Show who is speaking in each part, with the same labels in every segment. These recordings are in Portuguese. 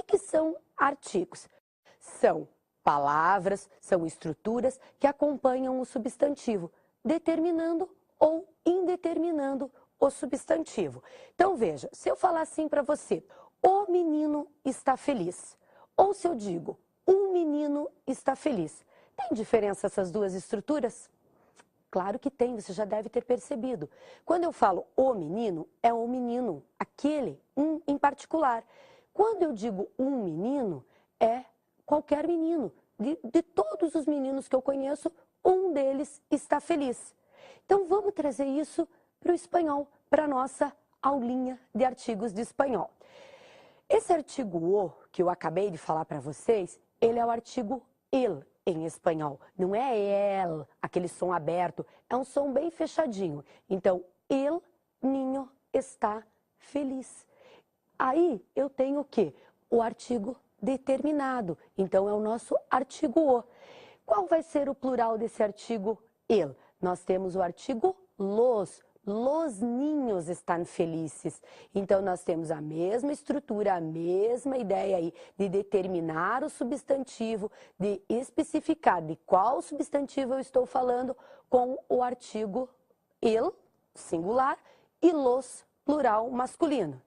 Speaker 1: que são artigos? São palavras, são estruturas que acompanham o substantivo, determinando ou indeterminando o substantivo. Então veja, se eu falar assim para você, o menino está feliz, ou se eu digo, um menino está feliz, tem diferença essas duas estruturas? Claro que tem, você já deve ter percebido. Quando eu falo o menino, é o menino, aquele, um em particular. Quando eu digo um menino, é qualquer menino. De todos os meninos que eu conheço, um deles está feliz. Então vamos trazer isso para o espanhol, para a nossa aulinha de artigos de espanhol. Esse artigo o, que eu acabei de falar para vocês, ele é o artigo el em espanhol. Não é el, aquele som aberto, é um som bem fechadinho. Então, el niño está feliz. Aí eu tenho o quê? O artigo determinado. Então, é o nosso artigo o. Qual vai ser o plural desse artigo el? Nós temos o artigo los. Los niños están felices. Então, nós temos a mesma estrutura, a mesma ideia aí de determinar o substantivo, de especificar de qual substantivo eu estou falando com o artigo el, singular, e los, plural masculino.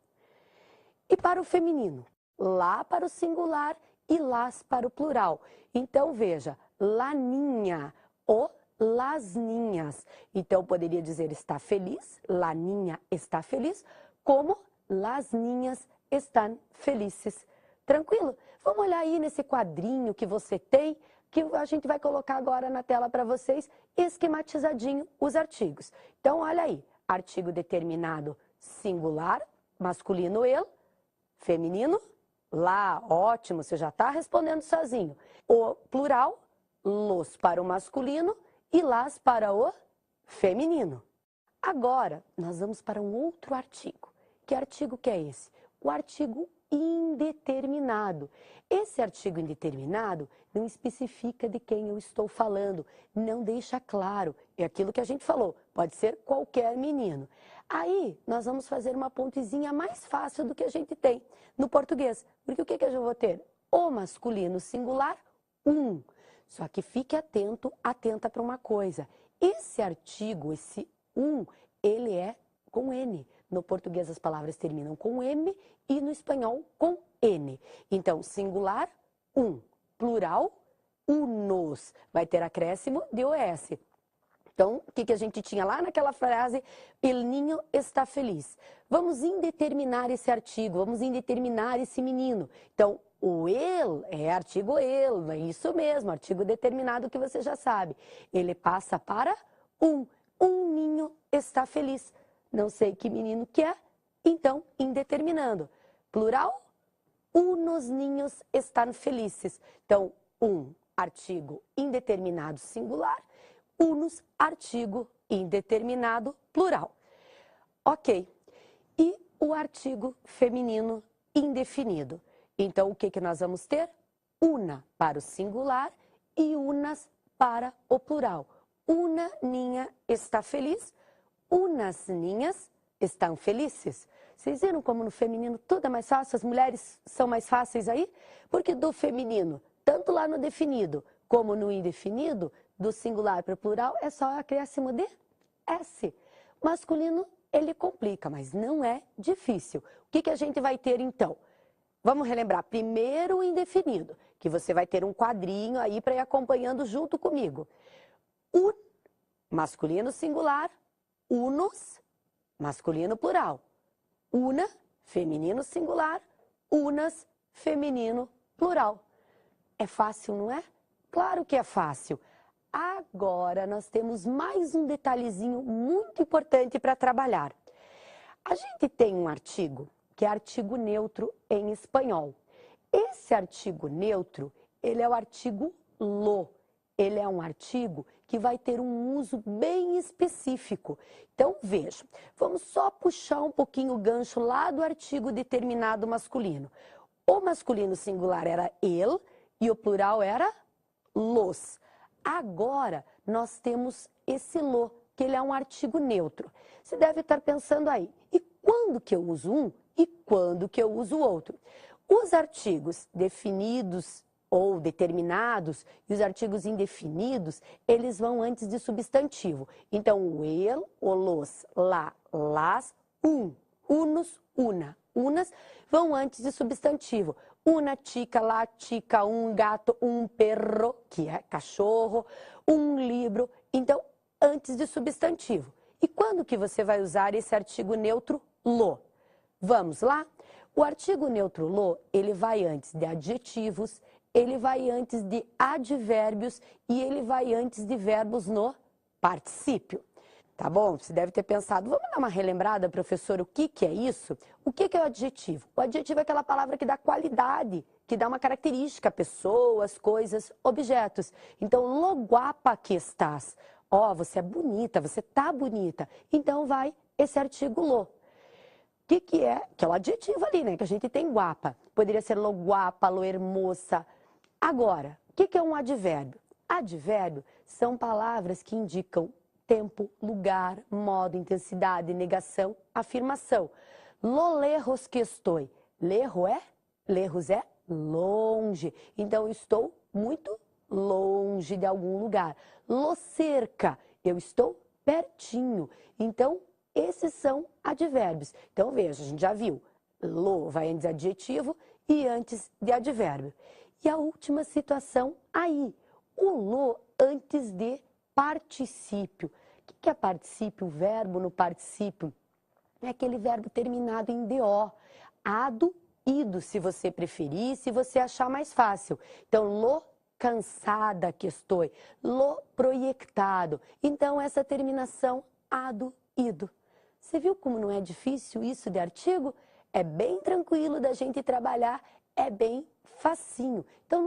Speaker 1: E para o feminino, lá para o singular e las para o plural. Então, veja, la niña, o las niñas. Então, poderia dizer está feliz, la niña está feliz, como las niñas están felices. Tranquilo? Vamos olhar aí nesse quadrinho que você tem, que a gente vai colocar agora na tela para vocês, esquematizadinho os artigos. Então, olha aí, artigo determinado singular, masculino el, feminino, lá, ótimo, você já está respondendo sozinho. O plural, los para o masculino, e las para o feminino. Agora, nós vamos para um outro artigo. Que artigo que é esse? O artigo indeterminado. Esse artigo indeterminado não especifica de quem eu estou falando, não deixa claro. É aquilo que a gente falou, pode ser qualquer menino. Aí, nós vamos fazer uma pontezinha mais fácil do que a gente tem no português. Porque o que eu vou ter? O masculino singular, um. Só que fique atento, atenta para uma coisa. Esse artigo, esse um, ele é com N. No português as palavras terminam com M e no espanhol com N. Então, singular, um. Plural, unos. Vai ter acréscimo de OS. Então, o que a gente tinha lá naquela frase? El niño está feliz. Vamos indeterminar esse artigo, vamos indeterminar esse menino. Então, o el é artigo el, é isso mesmo, artigo determinado que você já sabe. Ele passa para um. Um ninho está feliz. Não sei que menino que é, então indeterminando. Plural, unos niños están felices. Então, um artigo indeterminado singular, unos artigo indeterminado plural. Ok. E o artigo feminino indefinido. Então, o que nós vamos ter? Una para o singular e unas para o plural. Una niña está feliz, unas niñas estão felizes. Vocês viram como no feminino tudo é mais fácil? As mulheres são mais fáceis aí? Porque do feminino, tanto lá no definido como no indefinido, do singular para o plural, é só acréscimo de S. Masculino, ele complica, mas não é difícil. O que a gente vai ter então? Vamos relembrar primeiro o indefinido, que você vai ter um quadrinho aí para ir acompanhando junto comigo. Un, masculino singular, unos, masculino plural. Una, feminino singular, unas, feminino plural. É fácil, não é? Claro que é fácil. Agora nós temos mais um detalhezinho muito importante para trabalhar. A gente tem um artigo que é artigo neutro em espanhol. Esse artigo neutro, ele é o artigo lo. Ele é um artigo que vai ter um uso bem específico. Então, veja, vamos só puxar um pouquinho o gancho lá do artigo determinado masculino. O masculino singular era el e o plural era los. Agora, nós temos esse lo, que ele é um artigo neutro. Você deve estar pensando aí, e quando que eu uso um e quando que eu uso o outro? Os artigos definidos ou determinados e os artigos indefinidos, eles vão antes de substantivo. Então, o el, o los, la, las, unus, una, unas, vão antes de substantivo. Una chica, la chica, um gato, um perro, que é cachorro, um livro. Então, antes de substantivo. E quando que você vai usar esse artigo neutro lo? Vamos lá? O artigo neutro lo, ele vai antes de adjetivos, ele vai antes de advérbios e ele vai antes de verbos no particípio. Tá bom? Você deve ter pensado, vamos dar uma relembrada, professor, o que é isso? O que é o adjetivo? O adjetivo é aquela palavra que dá qualidade, que dá uma característica a pessoas, coisas, objetos. Então, lo guapa que estás. Ó, você é bonita, você tá bonita. Então, vai esse artigo lo. O que é? Que é o adjetivo ali, né? Que a gente tem guapa. Poderia ser lo guapa, lo hermosa. Agora, o que é um advérbio? Advérbio são palavras que indicam tempo, lugar, modo, intensidade, negação, afirmação. Lo lejos que estou. Lejos é longe. Então, eu estou muito longe de algum lugar. Lo cerca, eu estou pertinho. Então, esses são advérbios. Então, veja, a gente já viu. Lo vai antes de adjetivo e antes de advérbio. E a última situação aí. O lo antes de particípio. O que é particípio? O verbo no particípio é aquele verbo terminado em DO. Ado, ido, se você preferir, se você achar mais fácil. Então, lo cansada que estou, lo proyectado. Então, essa terminação ado, ido. Você viu como não é difícil isso de artigo? É bem tranquilo da gente trabalhar, é bem facinho. Então,